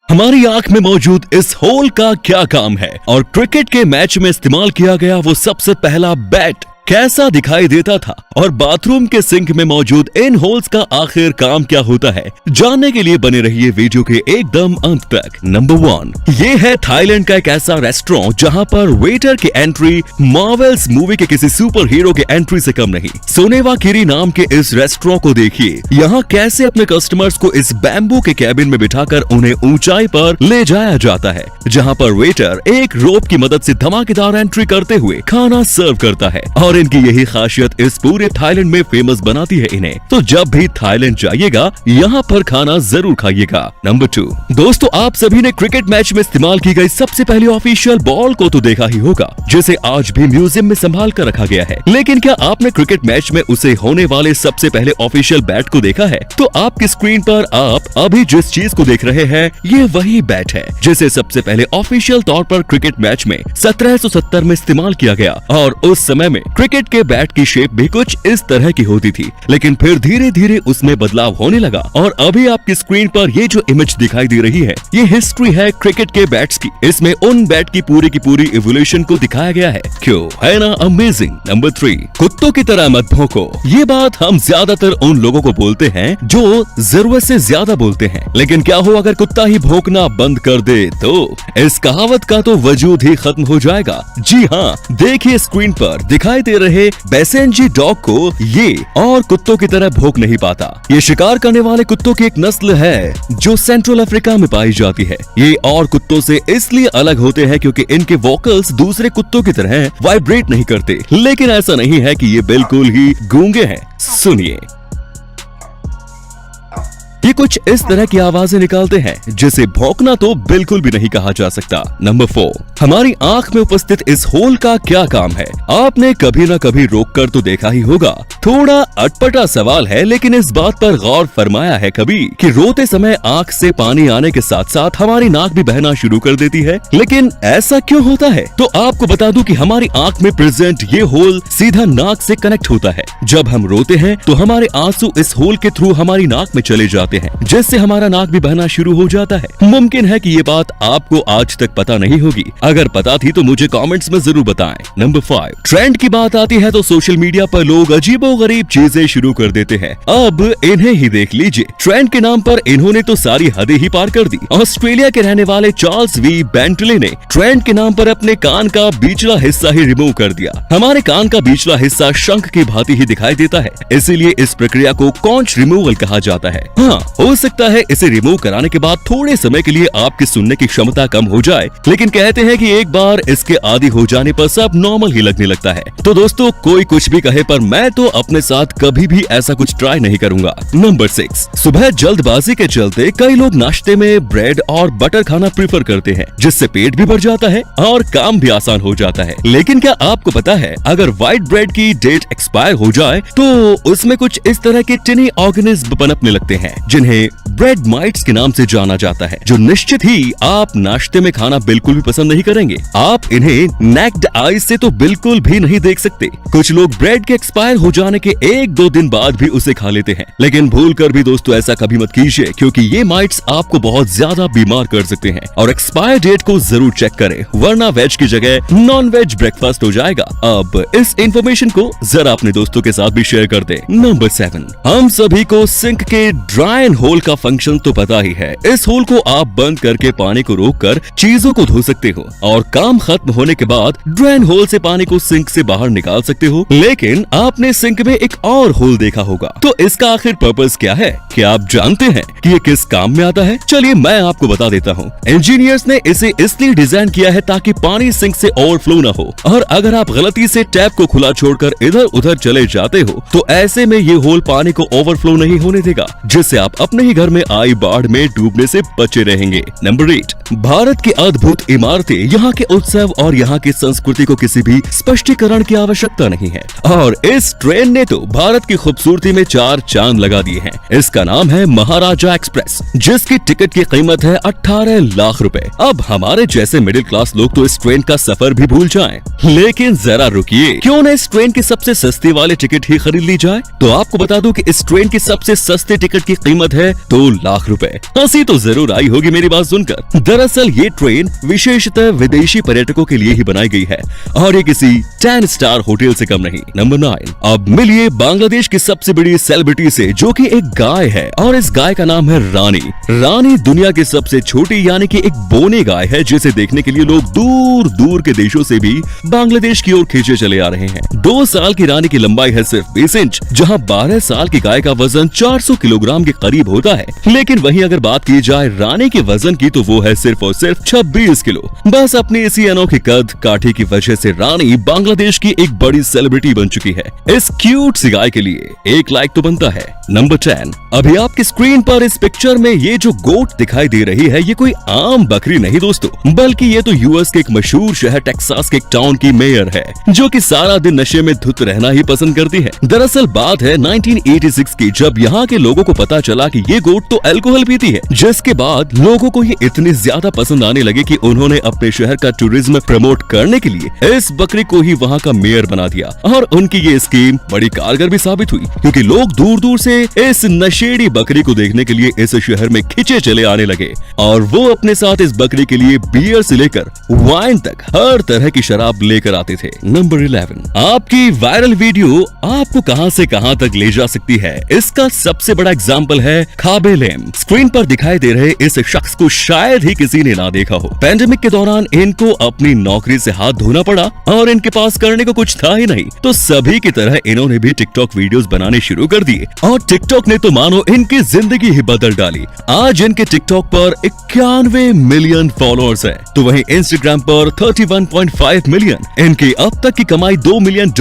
हमारी आंख में मौजूद इस होल का क्या काम है और क्रिकेट के मैच में इस्तेमाल किया गया वो सबसे पहला बैट कैसा दिखाई देता था और बाथरूम के सिंक में मौजूद इन होल्स का आखिर काम क्या होता है, जानने के लिए बने रहिए वीडियो के एकदम अंत तक। नंबर 1, ये है थाईलैंड का एक ऐसा रेस्टोरेंट जहां पर वेटर की एंट्री मार्वल्स मूवी के किसी सुपर हीरो के एंट्री से कम नहीं। सोनेवा किरी नाम के इस रेस्टोरेंट को देखिए, यहाँ कैसे अपने कस्टमर्स को इस बैम्बू के कैबिन में बिठाकर उन्हें ऊंचाई पर ले जाया जाता है, जहाँ पर वेटर एक रोप की मदद से धमाकेदार एंट्री करते हुए खाना सर्व करता है और इनकी यही खासियत इस पूरे थाईलैंड में फेमस बनाती है इन्हें। तो जब भी थाईलैंड जाइएगा यहाँ पर खाना जरूर खाइएगा। नंबर 2, दोस्तों आप सभी ने क्रिकेट मैच में इस्तेमाल की गई सबसे पहली ऑफिशियल बॉल को तो देखा ही होगा, जिसे आज भी म्यूजियम में संभाल कर रखा गया है। लेकिन क्या आपने क्रिकेट मैच में उसे होने वाले सबसे पहले ऑफिशियल बैट को देखा है? तो आपकी स्क्रीन पर आप अभी जिस चीज को देख रहे हैं ये वही बैट है, जिसे सबसे पहले ऑफिशियल तौर पर क्रिकेट मैच में 1770 में इस्तेमाल किया गया। और उस समय में क्रिकेट के बैट की शेप भी कुछ इस तरह की होती थी, लेकिन फिर धीरे धीरे उसमें बदलाव होने लगा और अभी आपकी स्क्रीन पर ये जो इमेज दिखाई दे रही है ये हिस्ट्री है क्रिकेट के बैट्स की। इसमें उन बैट की पूरी इवोल्यूशन को दिखाया गया है। क्यों, है ना अमेजिंग। नंबर 3, कुत्तों की तरह मत भौंको। ये बात हम ज्यादातर उन लोगों को बोलते हैं जो जरूरत से ज्यादा बोलते हैं, लेकिन क्या हो अगर कुत्ता ही भौंकना बंद कर दे तो इस कहावत का तो वजूद ही खत्म हो जाएगा। जी हाँ, देखिए स्क्रीन पर दिखाई दे रहे बैसेंजी डॉग को ये और कुत्तों की तरह भौंक नहीं पाता। ये शिकार करने वाले कुत्तों की एक नस्ल है जो सेंट्रल अफ्रीका में पाई जाती है। ये और कुत्तों से इसलिए अलग होते हैं क्योंकि इनके वोकल्स दूसरे कुत्तों की तरह वाइब्रेट नहीं करते, लेकिन ऐसा नहीं है कि ये बिल्कुल ही गूंगे हैं। सुनिए, ये कुछ इस तरह की आवाजें निकालते हैं जिसे भौंकना तो बिल्कुल भी नहीं कहा जा सकता। नंबर 4, हमारी आंख में उपस्थित इस होल का क्या काम है? आपने कभी न कभी रोक कर तो देखा ही होगा। थोड़ा अटपटा सवाल है, लेकिन इस बात पर गौर फरमाया है कभी कि रोते समय आंख से पानी आने के साथ साथ हमारी नाक भी बहना शुरू कर देती है? लेकिन ऐसा क्यों होता है? तो आपको बता दूं कि हमारी आंख में प्रेजेंट ये होल सीधा नाक से कनेक्ट होता है। जब हम रोते हैं तो हमारे आंसू इस होल के थ्रू हमारी नाक में चले जाते हैं, जिससे हमारा नाक भी बहना शुरू हो जाता है। मुमकिन है कि ये बात आपको आज तक पता नहीं होगी, अगर पता थी तो मुझे कमेंट्स में जरूर बताएं। नंबर 5, ट्रेंड की बात आती है तो सोशल मीडिया पर लोग अजीबोगरीब चीजें शुरू कर देते हैं। अब इन्हें ही देख लीजिए, ट्रेंड के नाम पर इन्होंने तो सारी हदें ही पार कर दी। ऑस्ट्रेलिया के रहने वाले चार्ल्स वी बेंटले ने ट्रेंड के नाम पर अपने कान का बीचला हिस्सा ही रिमूव कर दिया। हमारे कान का बीचला हिस्सा शंख की भांति ही दिखाई देता है, इसीलिए इस प्रक्रिया को कॉन्च रिमूवल कहा जाता है। हाँ, हो सकता है इसे रिमूव कराने के बाद थोड़े समय के लिए आपकी सुनने की क्षमता कम हो जाए, लेकिन कहते हैं कि एक बार इसके आदी हो जाने पर सब नॉर्मल ही लगने लगता है। तो दोस्तों कोई कुछ भी कहे पर मैं तो अपने साथ कभी भी ऐसा कुछ ट्राई नहीं करूंगा। नंबर 6, सुबह जल्दबाजी के चलते कई लोग नाश्ते में ब्रेड और बटर खाना प्रीफर करते हैं, जिससे पेट भी भर जाता है और काम भी आसान हो जाता है। लेकिन क्या आपको पता है अगर व्हाइट ब्रेड की डेट एक्सपायर हो जाए तो उसमें कुछ इस तरह के टिनी ऑर्गेनिज्म पनपने लगते हैं, जिन्हें ब्रेड माइट्स के नाम से जाना जाता है, जो निश्चित ही आप नाश्ते में खाना बिल्कुल भी पसंद नहीं करेंगे। आप इन्हें नेक्ड आईज से तो बिल्कुल भी नहीं देख सकते। कुछ लोग ब्रेड के एक्सपायर हो जाने के 1-2 दिन बाद भी उसे खा लेते हैं, लेकिन भूल कर भी दोस्तों ऐसा कभी मत कीजिए, क्योंकि ये माइट्स आपको बहुत ज्यादा बीमार कर सकते हैं। और एक्सपायर डेट को जरूर चेक करें, वरना वेज की जगह नॉन वेज ब्रेकफास्ट हो जाएगा। अब इस इंफॉर्मेशन को जरा अपने दोस्तों के साथ भी शेयर कर दे। नंबर 7, हम सभी को सिंक के ड्राई होल का फंक्शन तो पता ही है। इस होल को आप बंद करके पानी को रोककर चीजों को धो सकते हो और काम खत्म होने के बाद ड्रेन होल से पानी को सिंक से बाहर निकाल सकते हो। लेकिन आपने सिंक में एक और होल देखा होगा, तो इसका आखिर पर्पस क्या है? क्या आप जानते हैं कि ये किस काम में आता है? चलिए मैं आपको बता देता हूँ। इंजीनियर्स ने इसे इसलिए डिजाइन किया है ताकि पानी सिंक से ओवरफ्लो न हो, और अगर आप गलती से टैप को खुला छोड़कर इधर उधर चले जाते हो तो ऐसे में ये होल पानी को ओवरफ्लो नहीं होने देगा, जिससे आप अपने ही घर में आई बाढ़ में डूबने से बचे रहेंगे। नंबर 8, भारत की अद्भुत इमारतें, यहाँ के उत्सव और यहाँ की संस्कृति को किसी भी स्पष्टीकरण की आवश्यकता नहीं है, और इस ट्रेन ने तो भारत की खूबसूरती में 4 चांद लगा दिए हैं। इसका नाम है महाराजा एक्सप्रेस, जिसकी टिकट की कीमत है 18 लाख रुपए। अब हमारे जैसे मिडिल क्लास लोग तो इस ट्रेन का सफर भी भूल जाएं, लेकिन जरा रुकिए, क्यों न इस ट्रेन की सबसे सस्ती वाली टिकट ही खरीद ली जाए? तो आपको बता दूं कि इस ट्रेन की सबसे सस्ती टिकट की कीमत कीमत है 2 लाख रुपए। हंसी तो जरूर आई होगी मेरी बात सुनकर। दरअसल ये ट्रेन विशेषतः विदेशी पर्यटकों के लिए ही बनाई गई है और ये किसी 10 स्टार होटल से कम नहीं। नंबर 9, अब मिलिए बांग्लादेश की सबसे बड़ी सेलिब्रिटी से, जो कि एक गाय है और इस गाय का नाम है रानी। रानी दुनिया की सबसे छोटी यानी कि एक बोनी गाय है, जिसे देखने के लिए लोग दूर दूर के देशों से भी बांग्लादेश की ओर खींचे चले आ रहे हैं। 2 साल की रानी की लंबाई है सिर्फ 20 इंच, जहां 12 साल की गाय का वजन 400 किलोग्राम के करीब होता है। लेकिन वहीं अगर बात की जाए रानी के वजन की तो वो है सिर्फ और सिर्फ 26 किलो। बस अपनी इसी अनोखी कद काठी की वजह से रानी बांग्लादेश की एक बड़ी सेलिब्रिटी बन चुकी है। इस क्यूट सी गाय के लिए 1 लाइक तो बनता है। नंबर 10, अभी आपकी स्क्रीन पर इस पिक्चर में ये जो गोट दिखाई दे रही है, ये कोई आम बकरी नहीं दोस्तों, बल्कि ये तो यूएस के एक मशहूर शहर टेक्सास के एक टाउन की मेयर है, जो कि सारा दिन नशे में धुत रहना ही पसंद करती है। दरअसल बात है 1986 की, जब यहाँ के लोगों को पता चला कि ये गोट तो अल्कोहल पीती है, जिसके बाद लोगों को ये इतनी ज्यादा पसंद आने लगे कि उन्होंने अपने शहर का टूरिज्म प्रमोट करने के लिए इस बकरी को ही वहाँ का मेयर बना दिया। और उनकी ये स्कीम बड़ी कारगर भी साबित हुई, क्योंकि लोग दूर दूर से इस नशेड़ी बकरी को देखने के लिए इस शहर में खिंचे चले आने लगे और वो अपने साथ इस बकरी के लिए बियर से लेकर वाइन तक हर तरह की शराब लेकर आते थे। नंबर 11, आपकी वायरल वीडियो आपको कहां से कहां तक ले जा सकती है, इसका सबसे बड़ा एग्जाम्पल है खाबे लेम। स्क्रीन पर दिखाई दे रहे इस शख्स को शायद ही किसी ने ना देखा हो। पैंडेमिक के दौरान इनको अपनी नौकरी से हाथ धोना पड़ा और इनके पास करने को कुछ था ही नहीं, तो सभी की तरह इन्होंने भी टिकटॉक वीडियोस बनाने शुरू कर दिए और टिकटॉक ने तो मानो इनकी जिंदगी ही बदल डाली। आज इनके टिकटॉक पर 91 मिलियन फॉलोअर्स हैं, तो वहीं इंस्टाग्राम पर 31.5 मिलियन। इनकी अब तक की कमाई $2 मिलियन।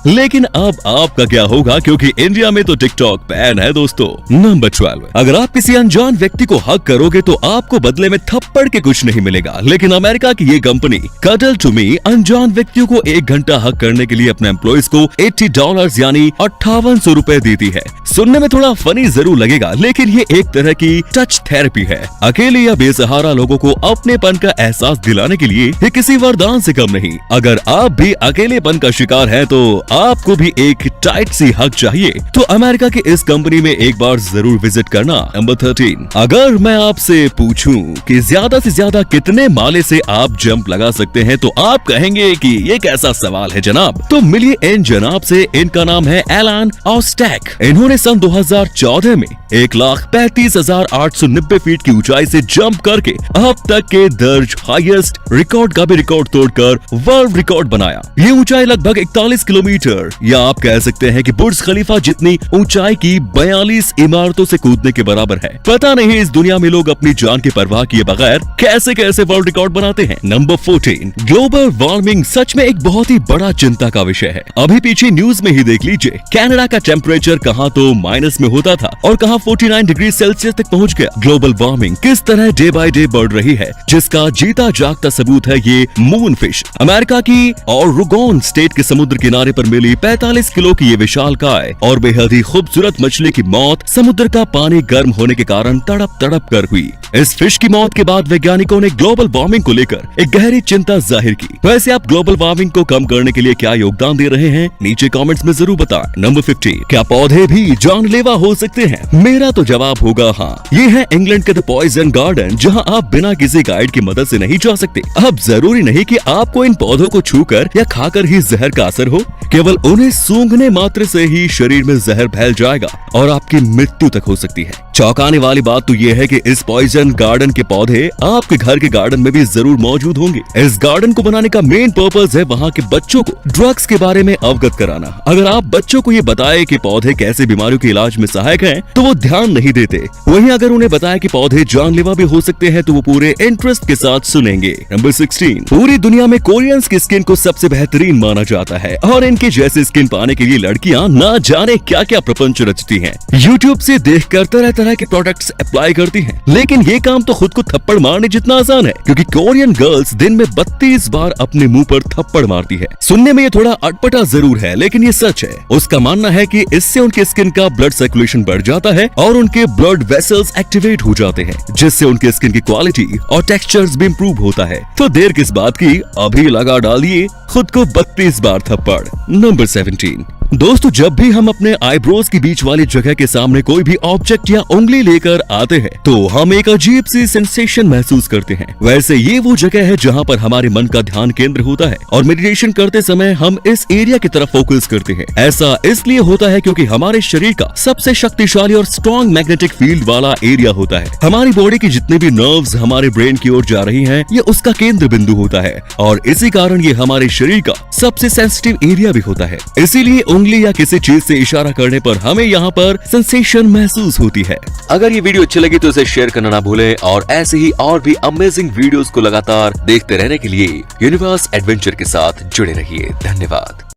लेकिन अब आपका क्या होगा, क्योंकि इंडिया में तो टिकटॉक बैन है दोस्तों। नंबर 12, अगर आप किसी अनजान व्यक्ति को हक करोगे तो आपको बदले में थप्पड़ के कुछ नहीं मिलेगा, लेकिन अमेरिका की ये कंपनी कडल टू मी अनजान व्यक्तियों को 1 घंटा हक करने के लिए अपने एम्प्लॉइज को $80 यानी 5800 रुपए देती है। सुनने में थोड़ा फनी जरूर लगेगा, लेकिन ये एक तरह की टच थेरेपी है। अकेले या बेसहारा लोगों को अपनेपन का एहसास दिलाने के लिए ये किसी वरदान से कम नहीं। अगर आप भी अकेलेपन का शिकार हैं तो आपको भी एक टाइट सी हक चाहिए, तो अमेरिका की इस कंपनी में एक बार जरूर विजिट करना। नंबर 13, अगर मैं आपसे पूछूं कि ज्यादा से ज्यादा कितने माले से आप जंप लगा सकते हैं, तो आप कहेंगे कि ये कैसा सवाल है जनाब। तो मिलिए इन जनाब से, इनका नाम है एलन ऑस्टैक। इन्होंने सन 2014 में 1,35,890 फीट की ऊंचाई से जंप करके अब तक के दर्ज हाईएस्ट रिकॉर्ड का भी रिकॉर्ड तोड़कर वर्ल्ड रिकॉर्ड बनाया। ये ऊंचाई लगभग 41 किलोमीटर या आप कह सकते हैं कि बुर्ज खलीफा जितनी ऊंचाई की 42 इमारतों से कूदने के बराबर है। पता नहीं इस दुनिया में लोग अपनी जान की परवाह किए बगैर कैसे कैसे वर्ल्ड रिकॉर्ड बनाते हैं। नंबर 14, ग्लोबल वार्मिंग सच में एक बहुत ही बड़ा चिंता का विषय है। अभी पीछे न्यूज में ही देख लीजिए, कनाडा का टेम्परेचर कहाँ तो माइनस में होता था और कहाँ 49 डिग्री सेल्सियस तक पहुँच गया। ग्लोबल वार्मिंग किस तरह डे बाय डे बढ़ रही है, जिसका जीता जागता सबूत है ये मून फिश। अमेरिका की ओरेगोन स्टेट के समुद्र किनारे पर मिली 45 किलो की ये विशालकाय और बेहद ही खूबसूरत मछली की मौत समुद्र का पानी गर्म होने के कारण तड़प तड़प कर हुई। इस फिश की मौत के बाद वैज्ञानिकों ने ग्लोबल वार्मिंग को लेकर एक गहरी चिंता जाहिर की। वैसे आप ग्लोबल वार्मिंग को कम करने के लिए क्या योगदान दे रहे हैं, नीचे कमेंट्स में जरूर बताएं। नंबर 50, क्या पौधे भी जानलेवा हो सकते हैं? मेरा तो जवाब होगा हाँ। ये है इंग्लैंड के द पॉइजन गार्डन, जहाँ आप बिना किसी गाइड की मदद से नहीं जा सकते। अब जरूरी नहीं कि आपको इन पौधों को छूकर या खाकर ही जहर का असर हो, केवल उन्हें सूंघने मात्र से ही शरीर में जहर फैल जाएगा और आपकी मृत्यु तक हो सकती है। चौंकाने वाली बात तो ये है कि इस पॉइजन गार्डन के पौधे आपके घर के गार्डन में भी जरूर मौजूद होंगे। इस गार्डन को बनाने का मेन पर्पस है वहाँ के बच्चों को ड्रग्स के बारे में अवगत कराना। अगर आप बच्चों को ये बताए कि पौधे कैसे बीमारियों के इलाज में सहायक हैं, तो वो ध्यान नहीं देते। वहीं अगर उन्हें बताया कि पौधे जानलेवा भी हो सकते हैं, तो वो पूरे इंटरेस्ट के साथ सुनेंगे। नंबर 16, पूरी दुनिया में कोरियंस की स्किन को सबसे बेहतरीन माना जाता है और इनके जैसे स्किन पाने के लिए लड़कियां ना जाने क्या क्या प्रपंच रचती हैं। यूट्यूब से देखकर तरह तरह के प्रोडक्ट्स अप्लाई करती हैं, लेकिन ये काम तो खुद को थप्पड़ मारने जितना आसान है, क्योंकि कोरियन गर्ल्स दिन में 32 बार अपने मुंह पर थप्पड़ मारती है। सुनने में ये थोड़ा अटपटा जरूर है, लेकिन ये सच है। उसका मानना है कि इससे उनके स्किन का ब्लड सर्कुलेशन बढ़ जाता है और उनके ब्लड वेसल्स एक्टिवेट हो जाते हैं, जिससे उनके स्किन की क्वालिटी और टेक्सचर्स भी इम्प्रूव होता है। तो देर किस बात की, अभी लगा डालिए खुद को 32 बार थप्पड़। नंबर 17, दोस्तों, जब भी हम अपने आईब्रोज की बीच वाली जगह के सामने कोई भी ऑब्जेक्ट या उंगली लेकर आते हैं तो हम एक अजीब सी सेंसेशन महसूस करते हैं। वैसे ये वो जगह है जहाँ पर हमारे मन का ध्यान केंद्र होता है और मेडिटेशन करते समय हम इस एरिया की तरफ फोकस करते हैं। ऐसा इसलिए होता है क्योंकि हमारे शरीर का सबसे शक्तिशाली और स्ट्रॉन्ग मैग्नेटिक फील्ड वाला एरिया होता है। हमारी बॉडी की जितनी भी नर्व्स हमारे ब्रेन की ओर जा रही हैं, ये उसका केंद्र बिंदु होता है और इसी कारण ये हमारे शरीर का सबसे सेंसिटिव एरिया भी होता है। इसीलिए उंगली या किसी चीज से इशारा करने पर हमें यहाँ पर सेंसेशन महसूस होती है। अगर ये वीडियो अच्छी लगी तो इसे शेयर करना ना भूलें और ऐसे ही और भी अमेजिंग वीडियोस को लगातार देखते रहने के लिए यूनिवर्स एडवेंचर के साथ जुड़े रहिए। धन्यवाद।